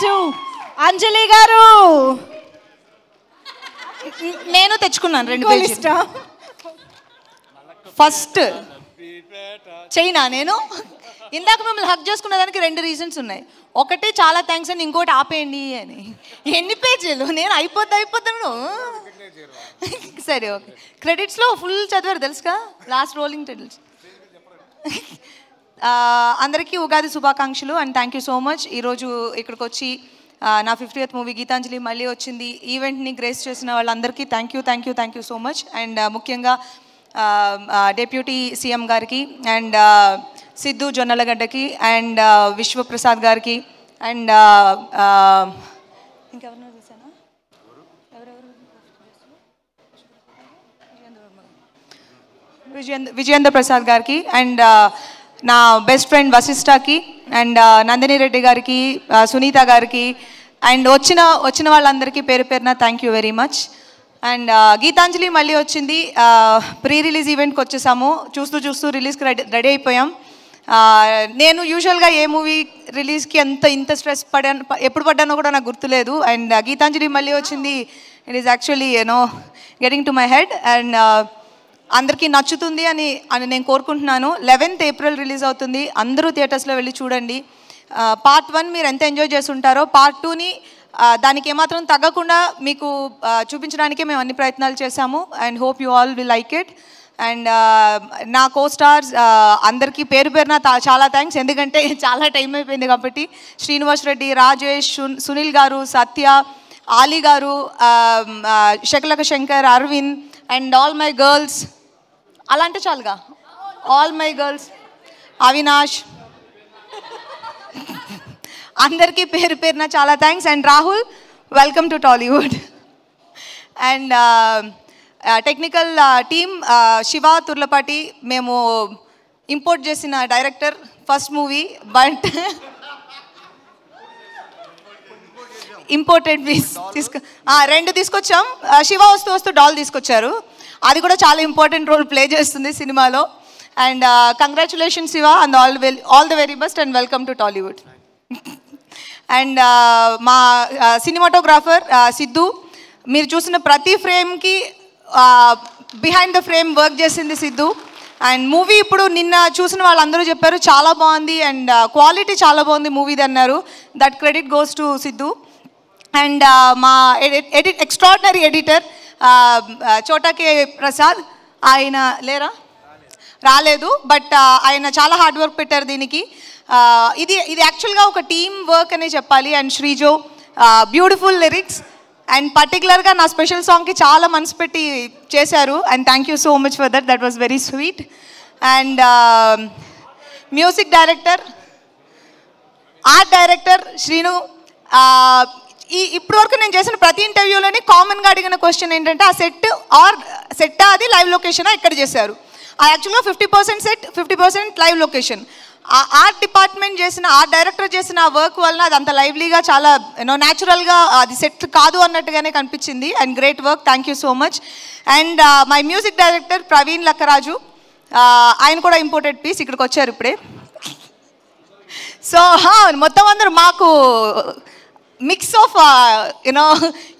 2 అంజలి గారు నేను తెచ్చుకున్నాను 2 పేజీలు ఫస్ట్ చైనా నేను ఇందాక మిమ్మల్ని హక్ చేసుకునే దానికి 2 రీజన్స్ ఉన్నాయి. ఒకటి చాలా థ్యాంక్స్ అని, ఇంకోటి ఆపేయండి అని. ఎన్ని పేజీలు నేను అయిపోతాను. సరే ఓకే. క్రెడిట్స్లో ఫుల్ చదివారు తెలుసుగా, లాస్ట్ రోలింగ్ టైటిల్స్. అందరికీ ఉగాది శుభాకాంక్షలు and thank you so much. ఈరోజు ఇక్కడికి వచ్చి నా 50th మూవీ గీతాంజలి మళ్ళీ వచ్చింది ఈవెంట్ని గ్రేస్ చేసిన వాళ్ళందరికీ thank you so much. And ముఖ్యంగా డెప్యూటీ సీఎం గారికి అండ్ సిద్ధు జొన్నలగడ్డకి అండ్ విశ్వప్రసాద్ గారికి అండ్ ఇంకెవరినో చూసానా, విజయేంద్ర ప్రసాద్ గారికి అండ్ నా బెస్ట్ ఫ్రెండ్ వశిష్ఠకి అండ్ నందిని రెడ్డి గారికి, సునీత గారికి అండ్ వచ్చిన వాళ్ళందరికీ పేరు పేరున thank you very much. And Geetanjali మళ్ళీ వచ్చింది. ప్రీ రిలీజ్ ఈవెంట్కి వచ్చేసాము. చూస్తూ రిలీజ్కి రెడీ అయిపోయాం. నేను యూజువల్గా ఏ మూవీ రిలీజ్కి ఇంత స్ట్రెస్ ఎప్పుడు పడ్డానో కూడా నాకు గుర్తులేదు. అండ్ గీతాంజలి మళ్ళీ వచ్చింది. It is actually getting to my head and అందరికీ నచ్చుతుంది అని నేను కోరుకుంటున్నాను. 11th April రిలీజ్ అవుతుంది. అందరూ థియేటర్స్లో వెళ్ళి చూడండి. Part 1 మీరు ఎంత ఎంజాయ్ చేస్తుంటారో Part 2ని దానికి ఏమాత్రం తగ్గకుండా మీకు చూపించడానికే మేము అన్ని ప్రయత్నాలు చేశాము and hope you all will like it. And నా కో-స్టార్స్ అందరికీ పేరు పేరున చాలా థ్యాంక్స్, ఎందుకంటే చాలా టైం అయిపోయింది కాబట్టి. శ్రీనివాస్ రెడ్డి, రాజేష్, సునీల్ గారు, సత్య, ఆలీ గారు, Shakalaka Shankar, Arvind and all my girls, అలా అంటే చాలుగా, ఆల్ మై గర్ల్స్, అవినాష్, అందరికీ పేరు పేరున చాలా thanks. And Rahul, welcome to Tollywood. And technical team Shiva Turlapati, మేము ఇంపోర్ట్ చేసిన director first movie, but imported piece 2 తీసుకొచ్చాం. శివ వస్తూ డాల్ తీసుకొచ్చారు, అది కూడా చాలా ఇంపార్టెంట్ రోల్ ప్లే చేస్తుంది సినిమాలో. And congratulation Shiva and all the very best and welcome to Tollywood. And మా సినిమాటోగ్రాఫర్ సిద్ధు, మీరు చూసిన ప్రతి ఫ్రేమ్కి బిహైండ్ ద ఫ్రేమ్ వర్క్ చేసింది సిద్ధు. అండ్ మూవీ ఇప్పుడు నిన్న చూసిన వాళ్ళందరూ చెప్పారు చాలా బాగుంది అండ్ క్వాలిటీ చాలా బాగుంది మూవీది అన్నారు. That credit goes to Siddhu. And మా ఎక్స్ట్రాడినరీ ఎడిటర్ చోటా కే ప్రసాద్, ఆయన రాలేదు, బట్ ఆయన చాలా హార్డ్ వర్క్ పెట్టారు దీనికి. ఇది యాక్చువల్గా ఒక టీమ్ వర్క్ అనే చెప్పాలి. And Srijo beautiful lyrics and పర్టికులర్గా నా స్పెషల్ సాంగ్కి చాలా మనసు పెట్టి చేశారు and thank you so much for that was very sweet. And music director, art director Srinu. ఇప్పటి వరకు నేను చేసిన ప్రతి ఇంటర్వ్యూలోని కామన్గా అడిగిన క్వశ్చన్ ఏంటంటే, ఆ సెట్టా అది లైవ్ లొకేషనా ఎక్కడ చేశారు? యాక్చువల్గా 50% set, 50% live location. Art department చేసిన, ఆర్ట్ డైరెక్టర్ చేసిన వర్క్ వలన అది అంత లైవ్లీగా, చాలా న్యాచురల్గా, అది సెట్ కాదు అన్నట్టుగానే కనిపించింది. And great work, thank you so much. And my music director Praveen Lakkaraju, ఆయన కూడా ఇంపోర్టెడ్ పీస్, ఇక్కడికి వచ్చారు ఇప్పుడే. సో మొత్తం అందరూ మాకు mix of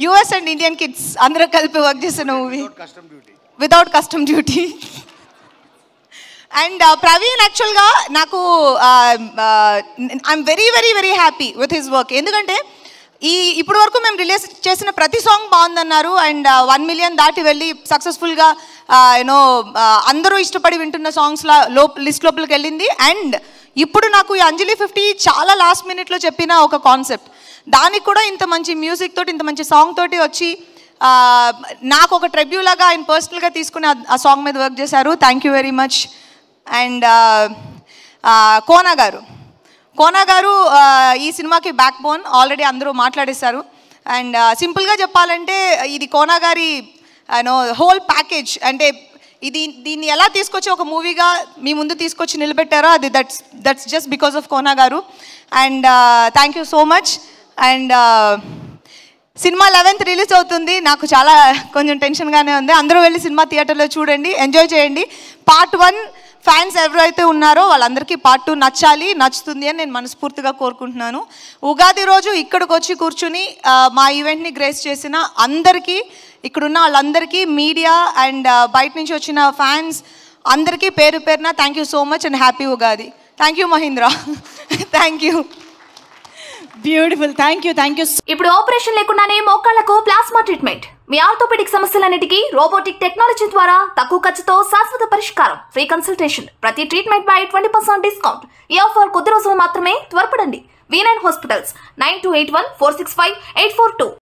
US and Indian kids అందరూ కలిపి వర్క్ చేసిన movie without custom duty. And Praveen యాక్చువల్గా నాకు I'm very very very happy with his work, ఎందుకంటే ఇప్పుడు వరకు మేము రిలీజ్ చేసిన ప్రతి సాంగ్ బాగుందన్నారు అండ్ 1 million దాటి వెళ్ళి సక్సెస్ఫుల్గా అందరూ ఇష్టపడి వింటున్న సాంగ్స్లో లిస్ట్ లోపలికి వెళ్ళింది. అండ్ ఇప్పుడు నాకు ఈ అంజలి 50 చాలా లాస్ట్ మినిట్లో చెప్పిన ఒక కాన్సెప్ట్, దానికి కూడా ఇంత మంచి మ్యూజిక్ తోటి, ఇంత మంచి సాంగ్ తోటి వచ్చి నాకు ఒక ట్రిబ్యూ లాగా ఆయన పర్సనల్గా తీసుకుని ఆ సాంగ్ మీద వర్క్ చేశారు. Thank you very much. And Kona గారు ఈ సినిమాకి బ్యాక్ బోన్, ఆల్రెడీ అందరూ మాట్లాడేశారు. అండ్ సింపుల్గా చెప్పాలంటే ఇది కోనా గారి హోల్ ప్యాకేజ్. అంటే దీన్ని ఎలా తీసుకొచ్చి ఒక మూవీగా మీ ముందు తీసుకొచ్చి నిలబెట్టారో అది that's just because of Kona గారు. And thank you so much. And cinema 11th release అవుతుంది. నాకు చాలా కొంచెం టెన్షన్గానే ఉంది. అందరూ వెళ్ళి సినిమా థియేటర్లో చూడండి, ఎంజాయ్ చేయండి. Part 1 ఫ్యాన్స్ ఎవరైతే ఉన్నారో వాళ్ళందరికీ పార్ట్ 2 నచ్చుతుంది అని నేను మనస్ఫూర్తిగా కోరుకుంటున్నాను. ఉగాది రోజు ఇక్కడికి వచ్చి కూర్చుని మా ఈవెంట్ని గ్రేస్ చేసిన అందరికీ, ఇక్కడున్న వాళ్ళందరికీ, మీడియా అండ్ బయట నుంచి వచ్చిన ఫ్యాన్స్ అందరికీ పేరు పేరున thank you so much and happy Ugadi. Thank you Mahindra. Thank you. Beautiful. Thank you. ఇప్పుడు ఆపరేషన్ లేకుండానే మోకాళ్లకు ప్లాస్మా ట్రీట్మెంట్. మీ ఆర్థోపెడిక్ సమస్యలన్నిటికీ రోబోటిక్ టెక్నాలజీ ద్వారా తక్కువ ఖర్చుతో శాశ్వత పరిష్కారం. Free consultation. ప్రతి ట్రీట్మెంట్ పై 20% డిస్కౌంట్. ఈ ఆఫర్ కొద్ది రోజులు మాత్రమే. త్వరపడండి. V9 hospitals 9281465842.